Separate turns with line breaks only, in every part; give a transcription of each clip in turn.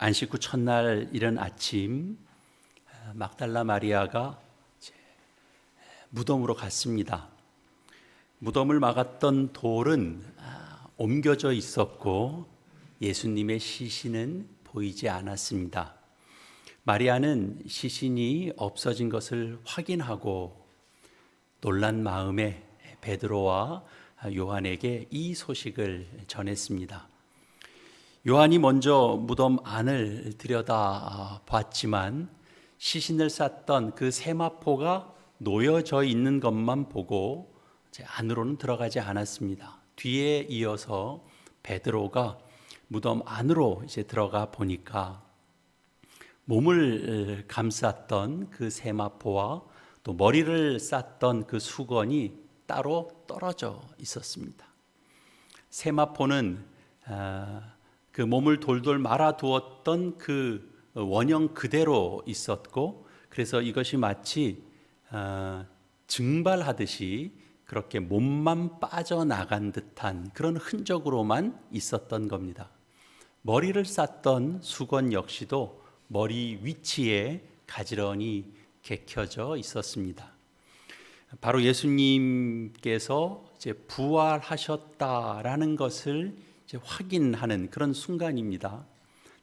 안식 후 첫날 이른 아침 막달라 마리아가 무덤으로 갔습니다. 무덤을 막았던 돌은 옮겨져 있었고 예수님의 시신은 보이지 않았습니다. 마리아는 시신이 없어진 것을 확인하고 놀란 마음에 베드로와 요한에게 이 소식을 전했습니다. 요한이 먼저 무덤 안을 들여다 봤지만 시신을 쌌던 그 세마포가 놓여져 있는 것만 보고 안으로는 들어가지 않았습니다. 뒤에 이어서 베드로가 무덤 안으로 들어가 보니까 몸을 감쌌던 그 세마포와 또 머리를 쌌던 그 수건이 따로 떨어져 있었습니다. 세마포는 그 몸을 돌돌 말아 두었던 그 원형 그대로 있었고, 그래서 이것이 마치 증발하듯이 그렇게 몸만 빠져나간 듯한 그런 흔적으로만 있었던 겁니다. 머리를 쌌던 수건 역시도 머리 위치에 가지런히 개켜져 있었습니다. 바로 예수님께서 부활하셨다라는 것을 확인하는 그런 순간입니다.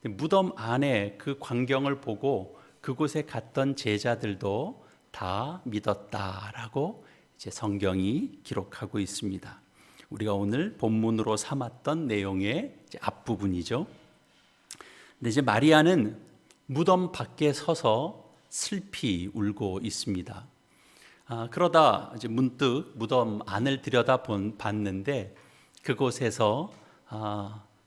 무덤 안에 그 광경을 보고 그곳에 갔던 제자들도 다 믿었다라고 성경이 기록하고 있습니다. 우리가 오늘 본문으로 삼았던 내용의 앞부분이죠. 근데 이제 마리아는 무덤 밖에 서서 슬피 울고 있습니다. 그러다 이제 문득 무덤 안을 봤는데 그곳에서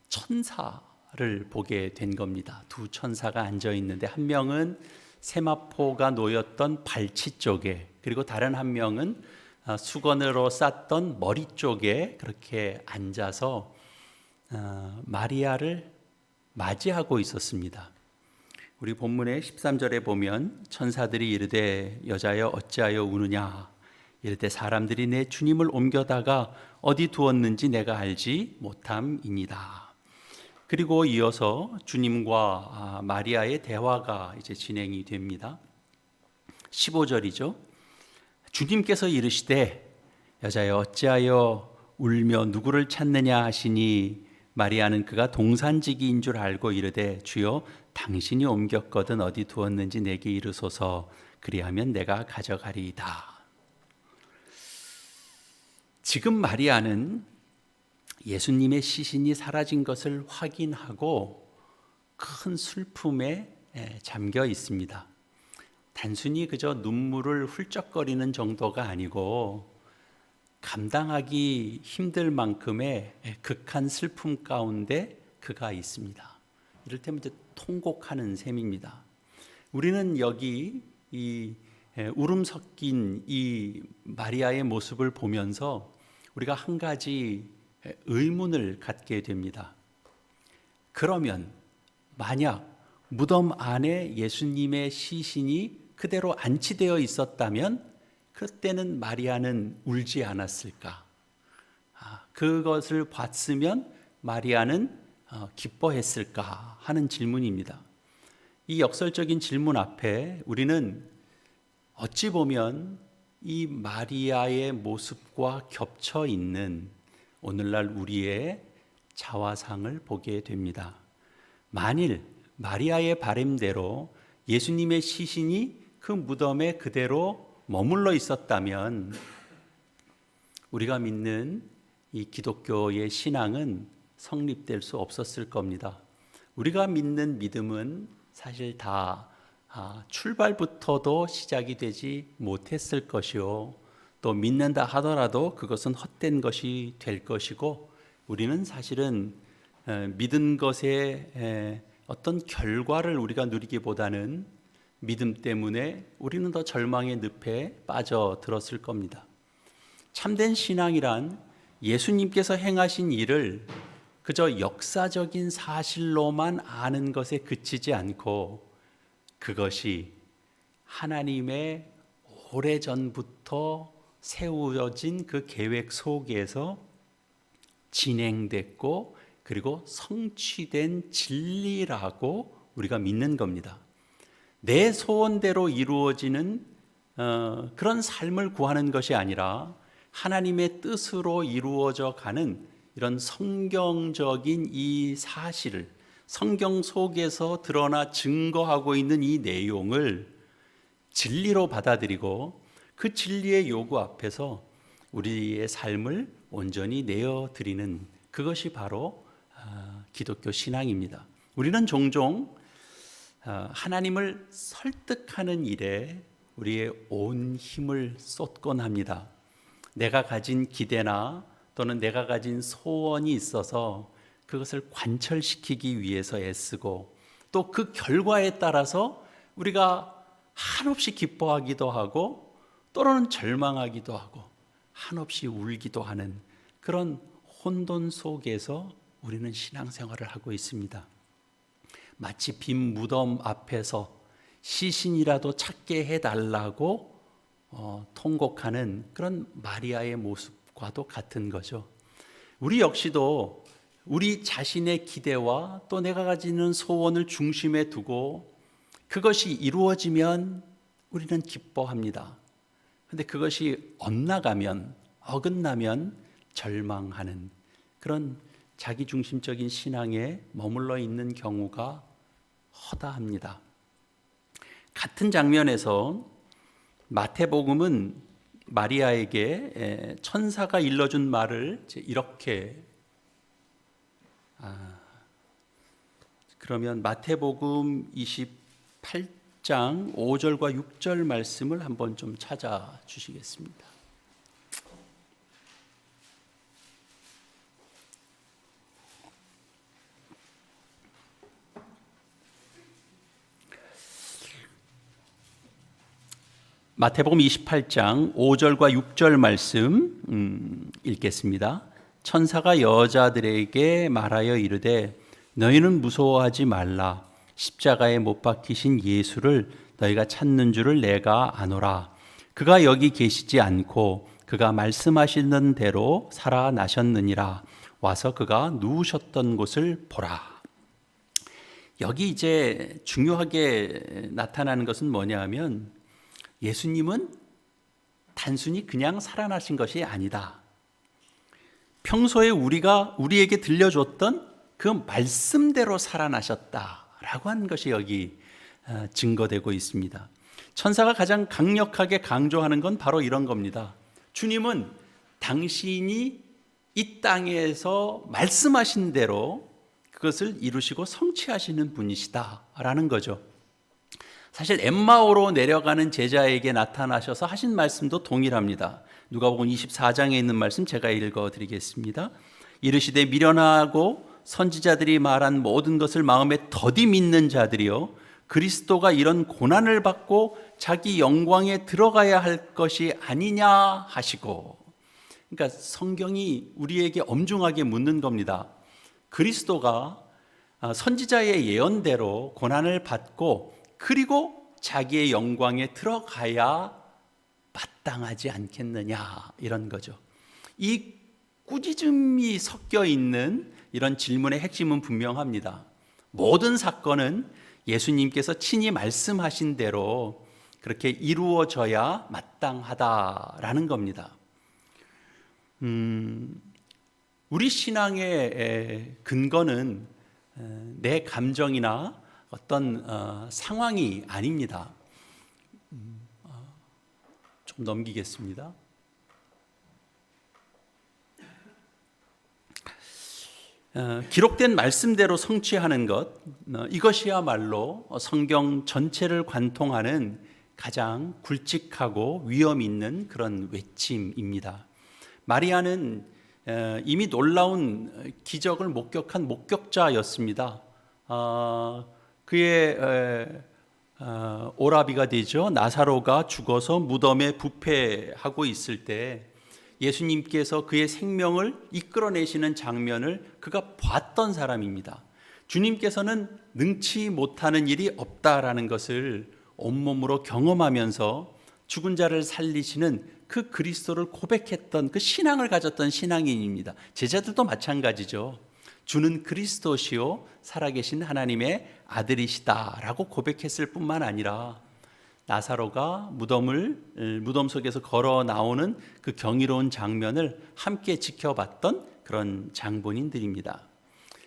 천사를 보게 된 겁니다. 두 천사가 앉아 있는데 한 명은 세마포가 놓였던 발치 쪽에, 그리고 다른 한 명은 수건으로 쌌던 머리 쪽에 그렇게 앉아서 마리아를 맞이하고 있었습니다. 우리 본문의 13절에 보면 천사들이 이르되 여자여 어찌하여 우느냐, 이르되 사람들이 내 주님을 옮겨다가 어디 두었는지 내가 알지 못함이니라. 그리고 이어서 주님과 마리아의 대화가 이제 진행이 됩니다. 15절이죠. 주님께서 이르시되 여자여 어찌하여 울며 누구를 찾느냐 하시니 마리아는 그가 동산지기인 줄 알고 이르되 주여 당신이 옮겼거든 어디 두었는지 내게 이르소서, 그리하면 내가 가져가리이다. 지금 마리아는 예수님의 시신이 사라진 것을 확인하고 큰 슬픔에 잠겨 있습니다. 단순히 그저 눈물을 훌쩍거리는 정도가 아니고 감당하기 힘들 만큼의 극한 슬픔 가운데 그가 있습니다. 이를테면 이제 통곡하는 셈입니다. 우리는 여기 이 울음 섞인 이 마리아의 모습을 보면서 우리가 한 가지 의문을 갖게 됩니다. 그러면 만약 무덤 안에 예수님의 시신이 그대로 안치되어 있었다면 그때는 마리아는 울지 않았을까? 그것을 봤으면 마리아는 기뻐했을까 하는 질문입니다. 이 역설적인 질문 앞에 우리는 어찌 보면 이 마리아의 모습과 겹쳐 있는 오늘날 우리의 자화상을 보게 됩니다. 만일 마리아의 바람대로 예수님의 시신이 그 무덤에 그대로 머물러 있었다면 우리가 믿는 이 기독교의 신앙은 성립될 수 없었을 겁니다. 우리가 믿는 믿음은 사실 다 출발부터도 시작이 되지 못했을 것이요, 또 믿는다 하더라도 그것은 헛된 것이 될 것이고, 우리는 사실은 믿은 것의 어떤 결과를 우리가 누리기보다는 믿음 때문에 우리는 더 절망의 늪에 빠져들었을 겁니다. 참된 신앙이란 예수님께서 행하신 일을 그저 역사적인 사실로만 아는 것에 그치지 않고 그것이 하나님의 오래전부터 세워진 그 계획 속에서 진행됐고 그리고 성취된 진리라고 우리가 믿는 겁니다. 내 소원대로 이루어지는 그런 삶을 구하는 것이 아니라 하나님의 뜻으로 이루어져 가는 이런 성경적인 이 사실을, 성경 속에서 드러나 증거하고 있는 이 내용을 진리로 받아들이고 그 진리의 요구 앞에서 우리의 삶을 온전히 내어드리는, 그것이 바로 기독교 신앙입니다. 우리는 종종 하나님을 설득하는 일에 우리의 온 힘을 쏟곤 합니다. 내가 가진 기대나 또는 내가 가진 소원이 있어서 그것을 관철시키기 위해서 애쓰고, 또 그 결과에 따라서 우리가 한없이 기뻐하기도 하고 또는 절망하기도 하고 한없이 울기도 하는 그런 혼돈 속에서 우리는 신앙생활을 하고 있습니다. 마치 빈 무덤 앞에서 시신이라도 찾게 해달라고 통곡하는 그런 마리아의 모습과도 같은 거죠. 우리 역시도 우리 자신의 기대와 또 내가 가지는 소원을 중심에 두고 그것이 이루어지면 우리는 기뻐합니다. 그런데 그것이 엇나가면, 어긋나면 절망하는 그런 자기중심적인 신앙에 머물러 있는 경우가 허다합니다. 같은 장면에서 마태복음은 마리아에게 천사가 일러준 말을 이렇게, 그러면 마태복음 28장 5절과 6절 말씀을 한번 좀 찾아주시겠습니다. 마태복음 28장 5절과 6절 말씀 읽겠습니다. 천사가 여자들에게 말하여 이르되 너희는 무서워하지 말라. 십자가에 못 박히신 예수를 너희가 찾는 줄을 내가 아노라. 그가 여기 계시지 않고 그가 말씀하시는 대로 살아나셨느니라. 와서 그가 누우셨던 곳을 보라. 여기 이제 중요하게 나타나는 것은 뭐냐 하면, 예수님은 단순히 그냥 살아나신 것이 아니다. 평소에 우리에게 들려줬던 그 말씀대로 살아나셨다라고 하는 것이 여기 증거되고 있습니다. 천사가 가장 강력하게 강조하는 건 바로 이런 겁니다. 주님은 당신이 이 땅에서 말씀하신 대로 그것을 이루시고 성취하시는 분이시다라는 거죠. 사실 엠마오로 내려가는 제자에게 나타나셔서 하신 말씀도 동일합니다. 누가복음 24장에 있는 말씀 제가 읽어드리겠습니다. 이르시되 미련하고 선지자들이 말한 모든 것을 마음에 더디 믿는 자들이요 그리스도가 이런 고난을 받고 자기 영광에 들어가야 할 것이 아니냐 하시고, 그러니까 성경이 우리에게 엄중하게 묻는 겁니다. 그리스도가 선지자의 예언대로 고난을 받고 그리고 자기의 영광에 들어가야 마땅하지 않겠느냐, 이런 거죠. 이 꾸짖음이 섞여 있는 이런 질문의 핵심은 분명합니다. 모든 사건은 예수님께서 친히 말씀하신 대로 그렇게 이루어져야 마땅하다라는 겁니다. 우리 신앙의 근거는 내 감정이나 어떤 상황이 아닙니다. 좀 넘기겠습니다. 기록된 말씀대로 성취하는 것, 이것이야말로 성경 전체를 관통하는 가장 굵직하고 위험 있는 그런 외침입니다. 마리아는 이미 놀라운 기적을 목격한 목격자였습니다. 그의 오라비가 되죠. 나사로가 죽어서 무덤에 부패하고 있을 때 예수님께서 그의 생명을 이끌어내시는 장면을 그가 봤던 사람입니다. 주님께서는 능치 못하는 일이 없다라는 것을 온몸으로 경험하면서 죽은 자를 살리시는 그 그리스도를 고백했던 그 신앙을 가졌던 신앙인입니다. 제자들도 마찬가지죠. 주는 그리스도시요 살아계신 하나님의 아들이시다라고 고백했을 뿐만 아니라 나사로가 무덤 속에서 걸어 나오는 그 경이로운 장면을 함께 지켜봤던 그런 장본인들입니다.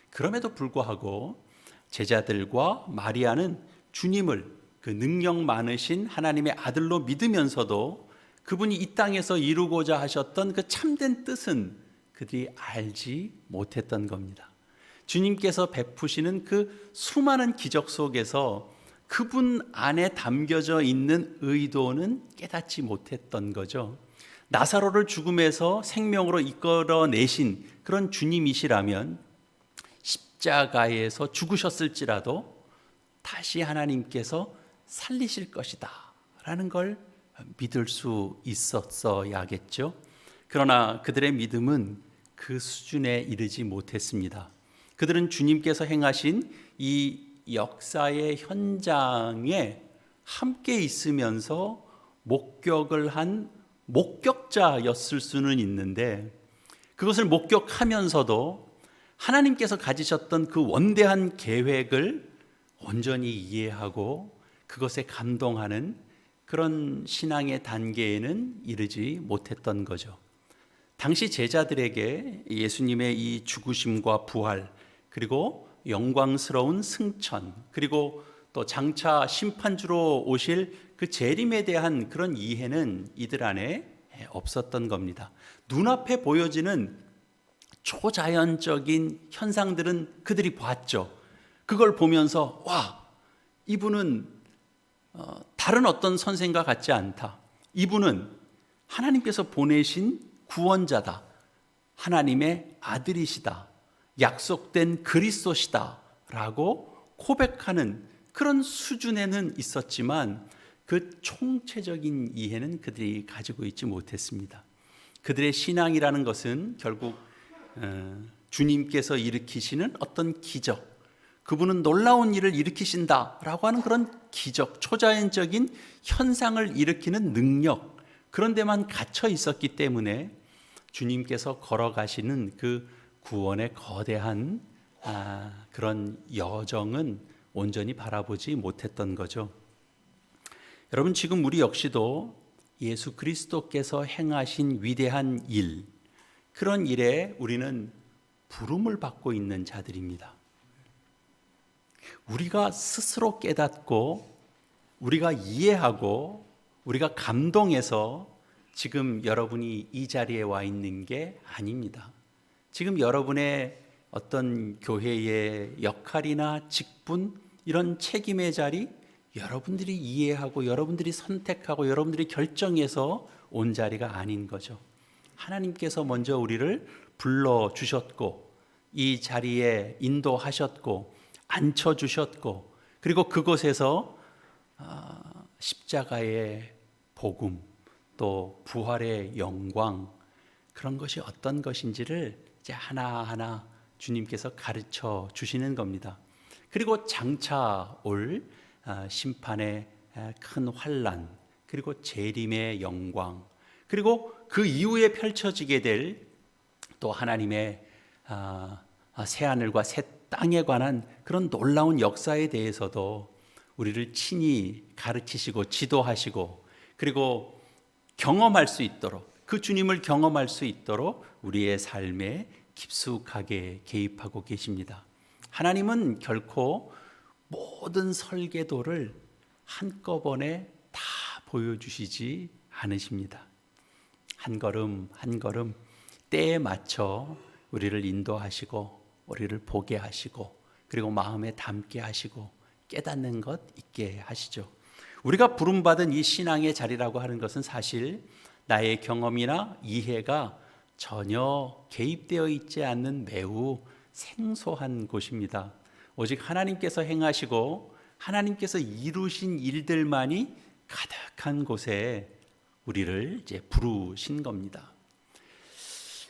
그럼에도 불구하고 제자들과 마리아는 주님을 그 능력 많으신 하나님의 아들로 믿으면서도 그분이 이 땅에서 이루고자 하셨던 그 참된 뜻은 그들이 알지 못했던 겁니다. 주님께서 베푸시는 그 수많은 기적 속에서 그분 안에 담겨져 있는 의도는 깨닫지 못했던 거죠. 나사로를 죽음에서 생명으로 이끌어내신 그런 주님이시라면 십자가에서 죽으셨을지라도 다시 하나님께서 살리실 것이다 라는 걸 믿을 수 있었어야겠죠. 그러나 그들의 믿음은 그 수준에 이르지 못했습니다. 그들은 주님께서 행하신 이 역사의 현장에 함께 있으면서 목격을 한 목격자였을 수는 있는데, 그것을 목격하면서도 하나님께서 가지셨던 그 원대한 계획을 온전히 이해하고 그것에 감동하는 그런 신앙의 단계에는 이르지 못했던 거죠. 당시 제자들에게 예수님의 이 죽으심과 부활, 그리고 영광스러운 승천, 그리고 또 장차 심판주로 오실 그 재림에 대한 그런 이해는 이들 안에 없었던 겁니다. 눈앞에 보여지는 초자연적인 현상들은 그들이 봤죠. 그걸 보면서 와, 이분은 다른 어떤 선생과 같지 않다. 이분은 하나님께서 보내신 구원자다. 하나님의 아들이시다. 약속된 그리스도시다 라고 고백하는 그런 수준에는 있었지만 그 총체적인 이해는 그들이 가지고 있지 못했습니다. 그들의 신앙이라는 것은 결국 주님께서 일으키시는 어떤 기적, 그분은 놀라운 일을 일으키신다라고 하는 그런 기적, 초자연적인 현상을 일으키는 능력, 그런 데만 갇혀 있었기 때문에 주님께서 걸어가시는 그 구원의 거대한 그런 여정은 온전히 바라보지 못했던 거죠. 여러분, 지금 우리 역시도 예수 그리스도께서 행하신 위대한 일, 그런 일에 우리는 부름을 받고 있는 자들입니다. 우리가 스스로 깨닫고 우리가 이해하고 우리가 감동해서 지금 여러분이 이 자리에 와 있는 게 아닙니다. 지금 여러분의 어떤 교회의 역할이나 직분, 이런 책임의 자리, 여러분들이 이해하고 여러분들이 선택하고 여러분들이 결정해서 온 자리가 아닌 거죠. 하나님께서 먼저 우리를 불러주셨고 이 자리에 인도하셨고 앉혀주셨고, 그리고 그곳에서 십자가의 복음, 또 부활의 영광, 그런 것이 어떤 것인지를 이제 하나하나 주님께서 가르쳐 주시는 겁니다. 그리고 장차 올 심판의 큰 환난, 그리고 재림의 영광, 그리고 그 이후에 펼쳐지게 될 또 하나님의 새하늘과 새 땅에 관한 그런 놀라운 역사에 대해서도 우리를 친히 가르치시고 지도하시고, 그리고 경험할 수 있도록, 그 주님을 경험할 수 있도록 우리의 삶에 깊숙하게 개입하고 계십니다. 하나님은 결코 모든 설계도를 한꺼번에 다 보여주시지 않으십니다. 한 걸음 한 걸음 때에 맞춰 우리를 인도하시고 우리를 보게 하시고, 그리고 마음에 담게 하시고 깨닫는 것 있게 하시죠. 우리가 부름받은 이 신앙의 자리라고 하는 것은 사실 나의 경험이나 이해가 전혀 개입되어 있지 않는 매우 생소한 곳입니다. 오직 하나님께서 행하시고 하나님께서 이루신 일들만이 가득한 곳에 우리를 이제 부르신 겁니다.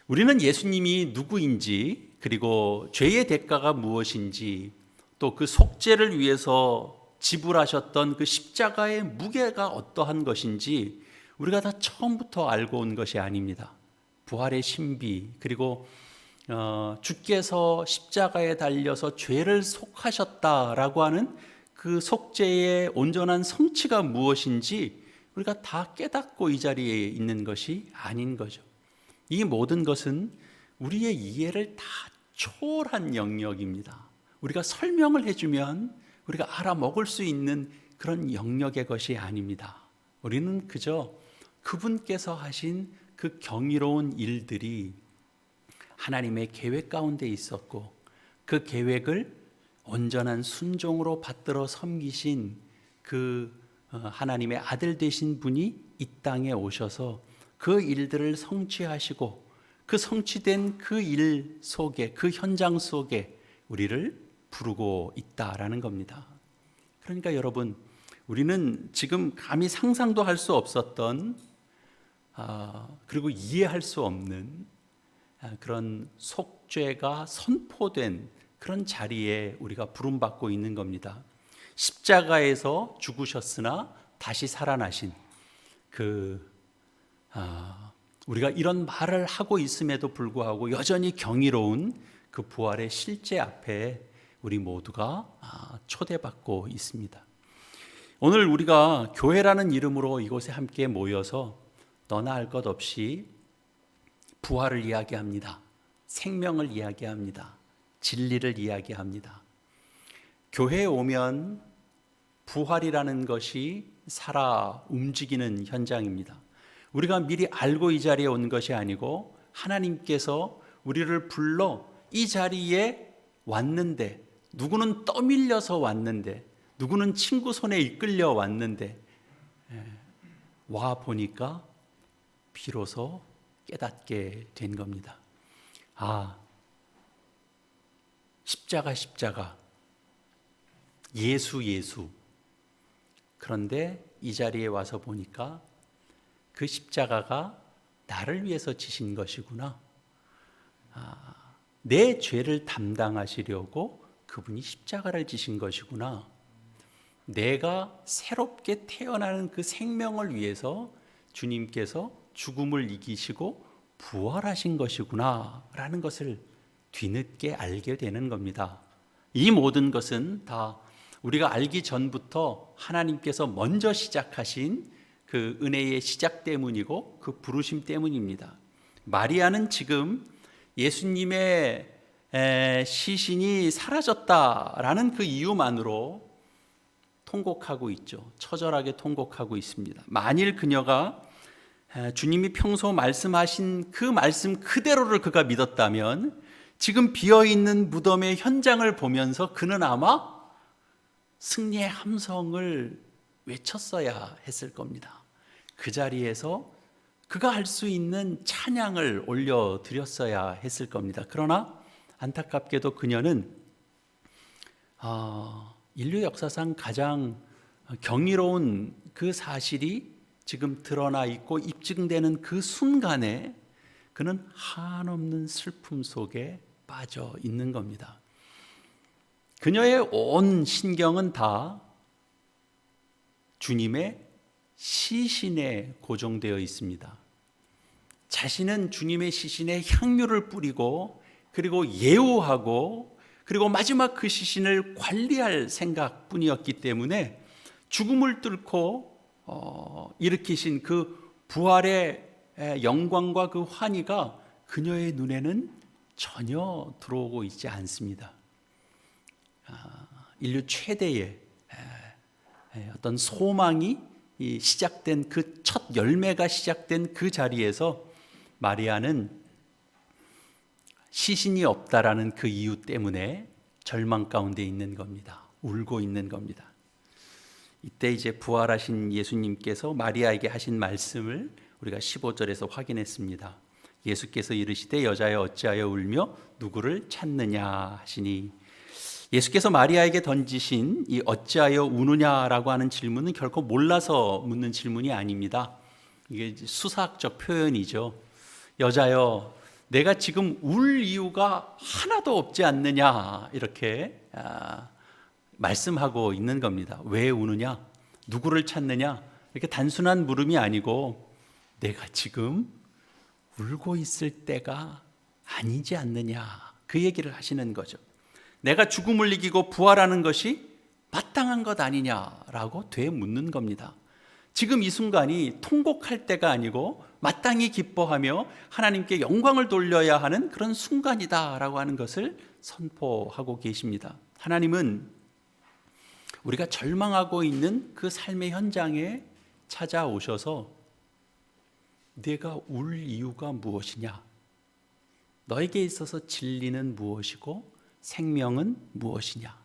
우리는 예수님이 누구인지, 그리고 죄의 대가가 무엇인지, 또 그 속죄를 위해서 지불하셨던 그 십자가의 무게가 어떠한 것인지 우리가 다 처음부터 알고 온 것이 아닙니다. 부활의 신비, 그리고 주께서 십자가에 달려서 죄를 속하셨다라고 하는 그 속죄의 온전한 성취가 무엇인지 우리가 다 깨닫고 이 자리에 있는 것이 아닌 거죠. 이 모든 것은 우리의 이해를 다 초월한 영역입니다. 우리가 설명을 해주면 우리가 알아먹을 수 있는 그런 영역의 것이 아닙니다. 우리는 그저 그분께서 하신 그 경이로운 일들이 하나님의 계획 가운데 있었고 그 계획을 온전한 순종으로 받들어 섬기신 그 하나님의 아들 되신 분이 이 땅에 오셔서 그 일들을 성취하시고 그 성취된 그 일 속에, 그 현장 속에 우리를 부르고 있다라는 겁니다. 그러니까 여러분, 우리는 지금 감히 상상도 할 수 없었던 그리고 이해할 수 없는 그런 속죄가 선포된 그런 자리에 우리가 부름받고 있는 겁니다. 십자가에서 죽으셨으나 다시 살아나신 우리가 이런 말을 하고 있음에도 불구하고 여전히 경이로운 그 부활의 실제 앞에 우리 모두가 초대받고 있습니다. 오늘 우리가 교회라는 이름으로 이곳에 함께 모여서 너나 할 것 없이 부활을 이야기합니다. 생명을 이야기합니다. 진리를 이야기합니다. 교회에 오면 부활이라는 것이 살아 움직이는 현장입니다. 우리가 미리 알고 이 자리에 온 것이 아니고 하나님께서 우리를 불러 이 자리에 왔는데, 누구는 떠밀려서 왔는데, 누구는 친구 손에 이끌려 왔는데, 와 보니까 비로소 깨닫게 된 겁니다. 십자가, 예수. 그런데 이 자리에 와서 보니까 그 십자가가 나를 위해서 지신 것이구나. 내 죄를 담당하시려고 그분이 십자가를 지신 것이구나. 내가 새롭게 태어나는 그 생명을 위해서 주님께서 죽음을 이기시고 부활하신 것이구나 라는 것을 뒤늦게 알게 되는 겁니다. 이 모든 것은 다 우리가 알기 전부터 하나님께서 먼저 시작하신 그 은혜의 시작 때문이고 그 부르심 때문입니다. 마리아는 지금 예수님의 시신이 사라졌다라는 그 이유만으로 통곡하고 있죠. 처절하게 통곡하고 있습니다. 만일 그녀가 주님이 평소 말씀하신 그 말씀 그대로를 그가 믿었다면 지금 비어있는 무덤의 현장을 보면서 그는 아마 승리의 함성을 외쳤어야 했을 겁니다. 그 자리에서 그가 할 수 있는 찬양을 올려드렸어야 했을 겁니다. 그러나 안타깝게도 그녀는 인류 역사상 가장 경이로운 그 사실이 지금 드러나 있고 입증되는 그 순간에 그는 한없는 슬픔 속에 빠져 있는 겁니다. 그녀의 온 신경은 다 주님의 시신에 고정되어 있습니다. 자신은 주님의 시신에 향유를 뿌리고 그리고 예우하고 그리고 마지막 그 시신을 관리할 생각뿐이었기 때문에 죽음을 뚫고 일으키신 그 부활의 영광과 그 환희가 그녀의 눈에는 전혀 들어오고 있지 않습니다. 인류 최대의 어떤 소망이 시작된 그 첫 열매가 시작된 그 자리에서 마리아는 시신이 없다라는 그 이유 때문에 절망 가운데 있는 겁니다. 울고 있는 겁니다. 이때 이제 부활하신 예수님께서 마리아에게 하신 말씀을 우리가 15절에서 확인했습니다. 예수께서 이르시되 여자여 어찌하여 울며 누구를 찾느냐 하시니, 예수께서 마리아에게 던지신 이 어찌하여 우느냐라고 하는 질문은 결코 몰라서 묻는 질문이 아닙니다. 이게 수사학적 표현이죠. 여자여 내가 지금 울 이유가 하나도 없지 않느냐 이렇게 말씀하고 있는 겁니다. 왜 우느냐? 누구를 찾느냐? 이렇게 단순한 물음이 아니고 내가 지금 울고 있을 때가 아니지 않느냐, 그 얘기를 하시는 거죠. 내가 죽음을 이기고 부활하는 것이 마땅한 것 아니냐라고 되묻는 겁니다. 지금 이 순간이 통곡할 때가 아니고 마땅히 기뻐하며 하나님께 영광을 돌려야 하는 그런 순간이다라고 하는 것을 선포하고 계십니다. 하나님은 우리가 절망하고 있는 그 삶의 현장에 찾아오셔서 네가 울 이유가 무엇이냐? 너에게 있어서 진리는 무엇이고 생명은 무엇이냐?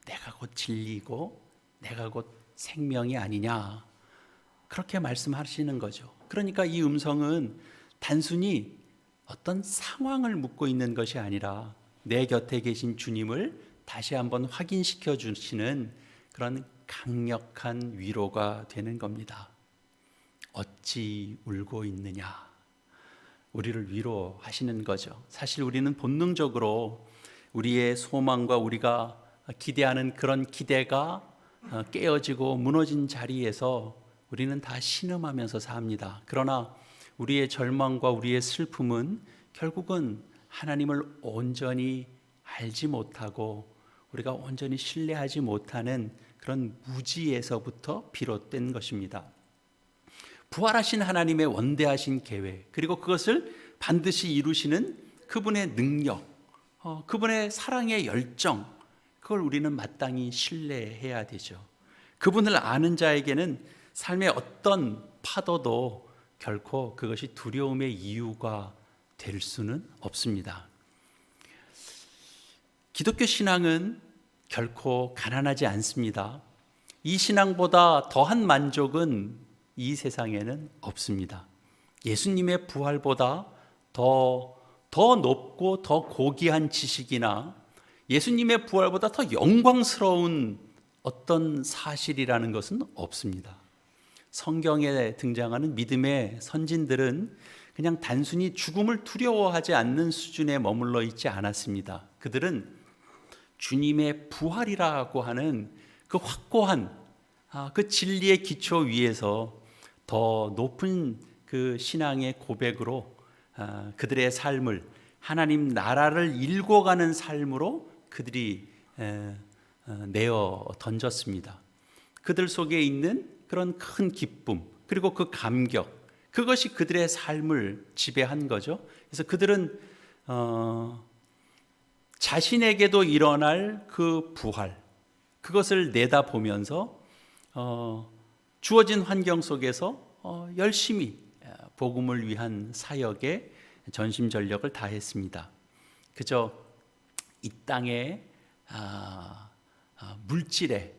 내가 곧 진리고 내가 곧 생명이 아니냐? 그렇게 말씀하시는 거죠. 그러니까 이 음성은 단순히 어떤 상황을 묻고 있는 것이 아니라 내 곁에 계신 주님을 다시 한번 확인시켜 주시는 그런 강력한 위로가 되는 겁니다. 어찌 울고 있느냐? 우리를 위로하시는 거죠. 사실 우리는 본능적으로 우리의 소망과 우리가 기대하는 그런 기대가 깨어지고 무너진 자리에서 우리는 다 신음하면서 삽니다. 그러나 우리의 절망과 우리의 슬픔은 결국은 하나님을 온전히 알지 못하고 우리가 온전히 신뢰하지 못하는 그런 무지에서부터 비롯된 것입니다. 부활하신 하나님의 원대하신 계획, 그리고 그것을 반드시 이루시는 그분의 능력, 그분의 사랑의 열정, 그걸 우리는 마땅히 신뢰해야 되죠. 그분을 아는 자에게는 삶의 어떤 파도도 결코 그것이 두려움의 이유가 될 수는 없습니다. 기독교 신앙은 결코 가난하지 않습니다. 이 신앙보다 더한 만족은 이 세상에는 없습니다. 예수님의 부활보다 더 높고 더 고귀한 지식이나 예수님의 부활보다 더 영광스러운 어떤 사실이라는 것은 없습니다. 성경에 등장하는 믿음의 선진들은 그냥 단순히 죽음을 두려워하지 않는 수준에 머물러 있지 않았습니다. 그들은 주님의 부활이라고 하는 그 확고한 그 진리의 기초 위에서 더 높은 그 신앙의 고백으로 그들의 삶을 하나님 나라를 일궈가는 삶으로 그들이 내어 던졌습니다. 그들 속에 있는 그런 큰 기쁨 그리고 그 감격, 그것이 그들의 삶을 지배한 거죠. 그래서 그들은 자신에게도 일어날 그 부활, 그것을 내다보면서 주어진 환경 속에서 열심히 복음을 위한 사역에 전심전력을 다했습니다. 그저 이 땅의 물질에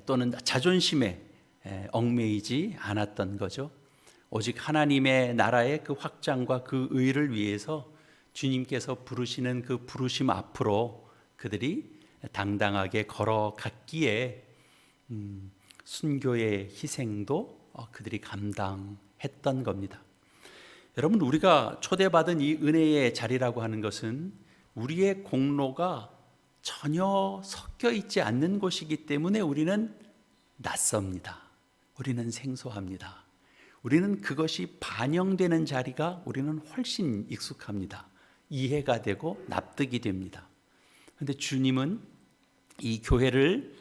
또는 자존심에 얽매이지 않았던 거죠. 오직 하나님의 나라의 그 확장과 그 의를 위해서 주님께서 부르시는 그 부르심 앞으로 그들이 당당하게 걸어갔기에 순교의 희생도 그들이 감당했던 겁니다. 여러분, 우리가 초대받은 이 은혜의 자리라고 하는 것은 우리의 공로가 전혀 섞여 있지 않는 곳이기 때문에 우리는 낯섭니다. 우리는 생소합니다. 우리는 그것이 반영되는 자리가 우리는 훨씬 익숙합니다. 이해가 되고 납득이 됩니다. 그런데 주님은 이 교회를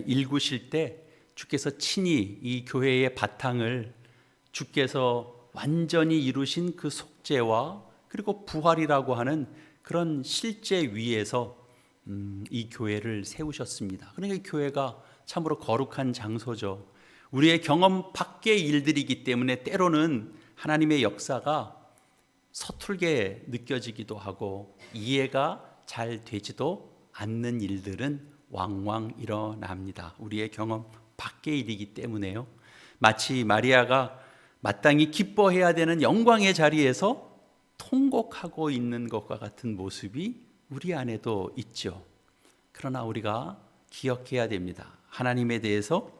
일구실 때 주께서 친히 이 교회의 바탕을 주께서 완전히 이루신 그 속죄와 그리고 부활이라고 하는 그런 실제 위에서 이 교회를 세우셨습니다. 그러니까 이 교회가 참으로 거룩한 장소죠. 우리의 경험 밖의 일들이기 때문에 때로는 하나님의 역사가 서툴게 느껴지기도 하고 이해가 잘 되지도 않는 일들은 왕왕 일어납니다. 우리의 경험 밖의 일이기 때문에요. 마치 마리아가 마땅히 기뻐해야 되는 영광의 자리에서 통곡하고 있는 것과 같은 모습이 우리 안에도 있죠. 그러나 우리가 기억해야 됩니다. 하나님에 대해서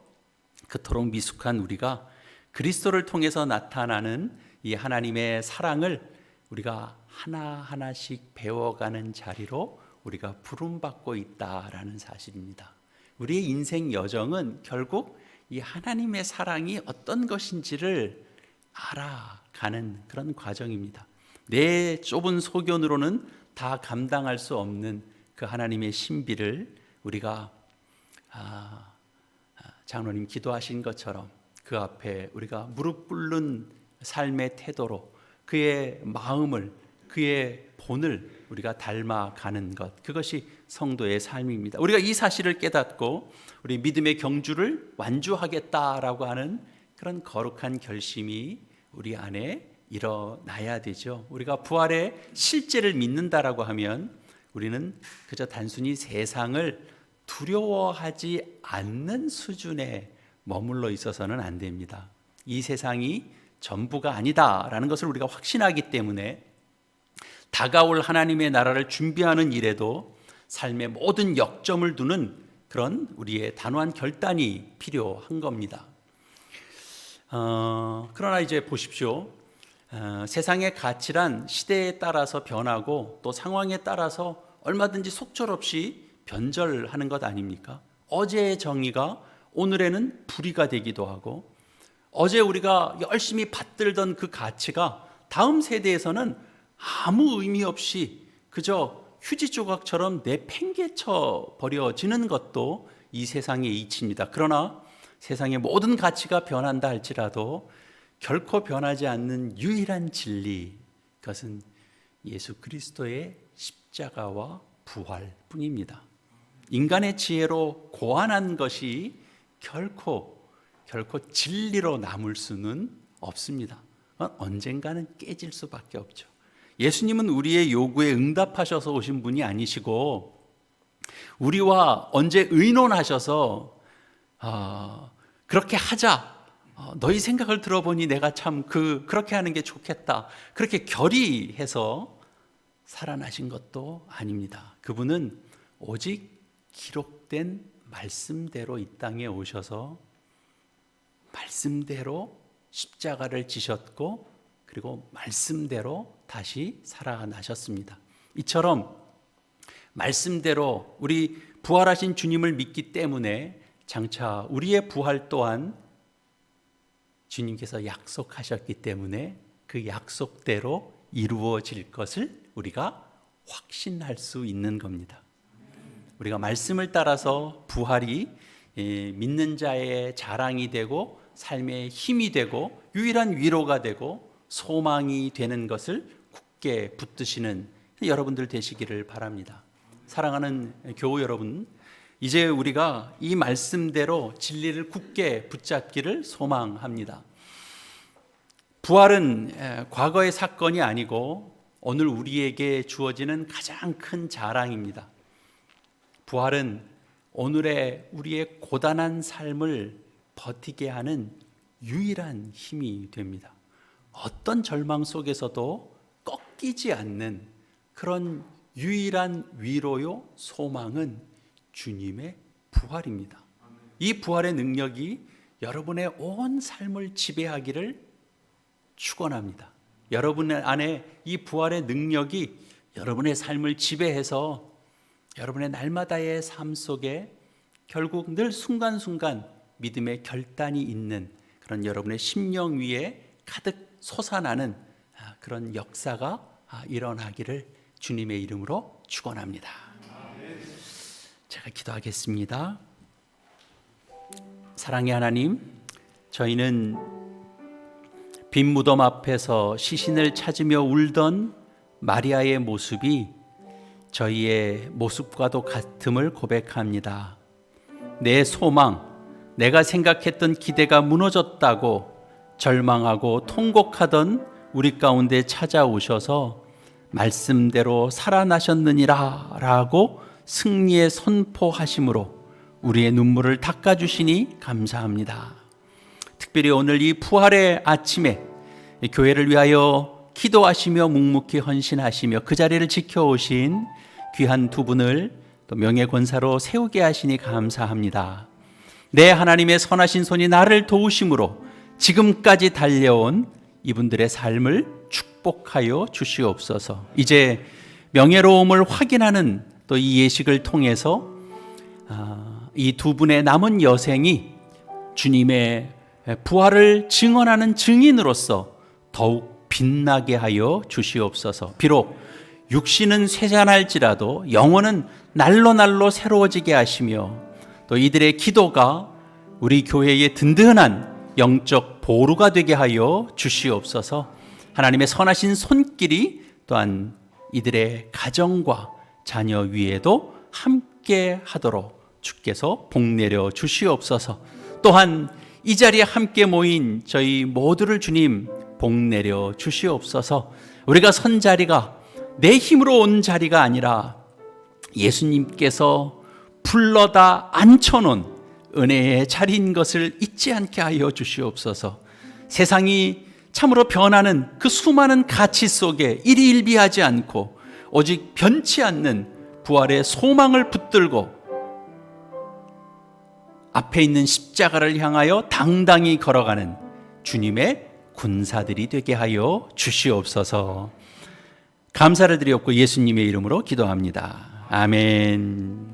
그토록 미숙한 우리가 그리스도를 통해서 나타나는 이 하나님의 사랑을 우리가 하나하나씩 배워가는 자리로 우리가 부름받고 있다라는 사실입니다. 우리의 인생 여정은 결국 이 하나님의 사랑이 어떤 것인지를 알아가는 그런 과정입니다. 내 좁은 소견으로는 다 감당할 수 없는 그 하나님의 신비를 우리가 장로님 기도하신 것처럼 그 앞에 우리가 무릎 꿇는 삶의 태도로 그의 마음을, 그의 본을 우리가 닮아가는 것, 그것이 성도의 삶입니다. 우리가 이 사실을 깨닫고 우리 믿음의 경주를 완주하겠다라고 하는 그런 거룩한 결심이 우리 안에 일어나야 되죠. 우리가 부활의 실제를 믿는다라고 하면 우리는 그저 단순히 세상을 두려워하지 않는 수준에 머물러 있어서는 안 됩니다. 이 세상이 전부가 아니다라는 것을 우리가 확신하기 때문에 다가올 하나님의 나라를 준비하는 일에도 삶의 모든 역점을 두는 그런 우리의 단호한 결단이 필요한 겁니다. 그러나 이제 보십시오. 세상의 가치란 시대에 따라서 변하고 또 상황에 따라서 얼마든지 속절없이 변절하는 것 아닙니까? 어제의 정의가 오늘에는 불의가 되기도 하고, 어제 우리가 열심히 받들던 그 가치가 다음 세대에서는 아무 의미 없이 그저 휴지 조각처럼 내팽개쳐 버려지는 것도 이 세상의 이치입니다. 그러나 세상의 모든 가치가 변한다 할지라도 결코 변하지 않는 유일한 진리, 그것은 예수 그리스도의 십자가와 부활뿐입니다. 인간의 지혜로 고안한 것이 결코 진리로 남을 수는 없습니다. 언젠가는 깨질 수밖에 없죠. 예수님은 우리의 요구에 응답하셔서 오신 분이 아니시고 우리와 언제 의논하셔서 그렇게 하자, 너희 생각을 들어보니 내가 참 그렇게 하는 게 좋겠다, 그렇게 결의해서 살아나신 것도 아닙니다. 그분은 오직 기록된 말씀대로 이 땅에 오셔서 말씀대로 십자가를 지셨고 그리고 말씀대로 다시 살아나셨습니다. 이처럼 말씀대로 우리 부활하신 주님을 믿기 때문에 장차 우리의 부활 또한 주님께서 약속하셨기 때문에 그 약속대로 이루어질 것을 우리가 확신할 수 있는 겁니다. 우리가 말씀을 따라서 부활이 믿는 자의 자랑이 되고 삶의 힘이 되고 유일한 위로가 되고 소망이 되는 것을 굳게 붙드시는 여러분들 되시기를 바랍니다. 사랑하는 교우 여러분, 이제 우리가 이 말씀대로 진리를 굳게 붙잡기를 소망합니다. 부활은 과거의 사건이 아니고 오늘 우리에게 주어지는 가장 큰 자랑입니다. 부활은 오늘의 우리의 고단한 삶을 버티게 하는 유일한 힘이 됩니다. 어떤 절망 속에서도 꺾이지 않는 그런 유일한 위로요 소망은 주님의 부활입니다. 이 부활의 능력이 여러분의 온 삶을 지배하기를 축원합니다. 여러분 안에 이 부활의 능력이 여러분의 삶을 지배해서 여러분의 날마다의 삶 속에 결국 늘 순간순간 믿음의 결단이 있는 그런 여러분의 심령 위에 가득 솟아나는 그런 역사가 일어나기를 주님의 이름으로 축원합니다. 제가 기도하겠습니다. 사랑의 하나님, 저희는 빈 무덤 앞에서 시신을 찾으며 울던 마리아의 모습이 저희의 모습과도 같음을 고백합니다. 내 소망, 내가 생각했던 기대가 무너졌다고 절망하고 통곡하던 우리 가운데 찾아오셔서 말씀대로 살아나셨느니라 라고 승리의 선포하심으로 우리의 눈물을 닦아주시니 감사합니다. 특별히 오늘 이 부활의 아침에 교회를 위하여 기도하시며 묵묵히 헌신하시며 그 자리를 지켜오신 귀한 두 분을 또 명예권사로 세우게 하시니 감사합니다. 내 하나님의 선하신 손이 나를 도우심으로 지금까지 달려온 이분들의 삶을 축복하여 주시옵소서. 이제 명예로움을 확인하는 또 이 예식을 통해서 이 두 분의 남은 여생이 주님의 부활을 증언하는 증인으로서 더욱 빛나게 하여 주시옵소서. 비록 육신은 쇠잔할지라도 영혼은 날로 날로 새로워지게 하시며 또 이들의 기도가 우리 교회의 든든한 영적 보루가 되게 하여 주시옵소서. 하나님의 선하신 손길이 또한 이들의 가정과 자녀 위에도 함께 하도록 주께서 복 내려 주시옵소서. 또한 이 자리에 함께 모인 저희 모두를 주님 복 내려 주시옵소서. 우리가 선 자리가 내 힘으로 온 자리가 아니라 예수님께서 불러다 앉혀놓은 은혜의 자리인 것을 잊지 않게 하여 주시옵소서. 세상이 참으로 변하는 그 수많은 가치 속에 일희일비하지 않고 오직 변치 않는 부활의 소망을 붙들고 앞에 있는 십자가를 향하여 당당히 걸어가는 주님의 군사들이 되게 하여 주시옵소서. 감사를 드리옵고 예수님의 이름으로 기도합니다. 아멘.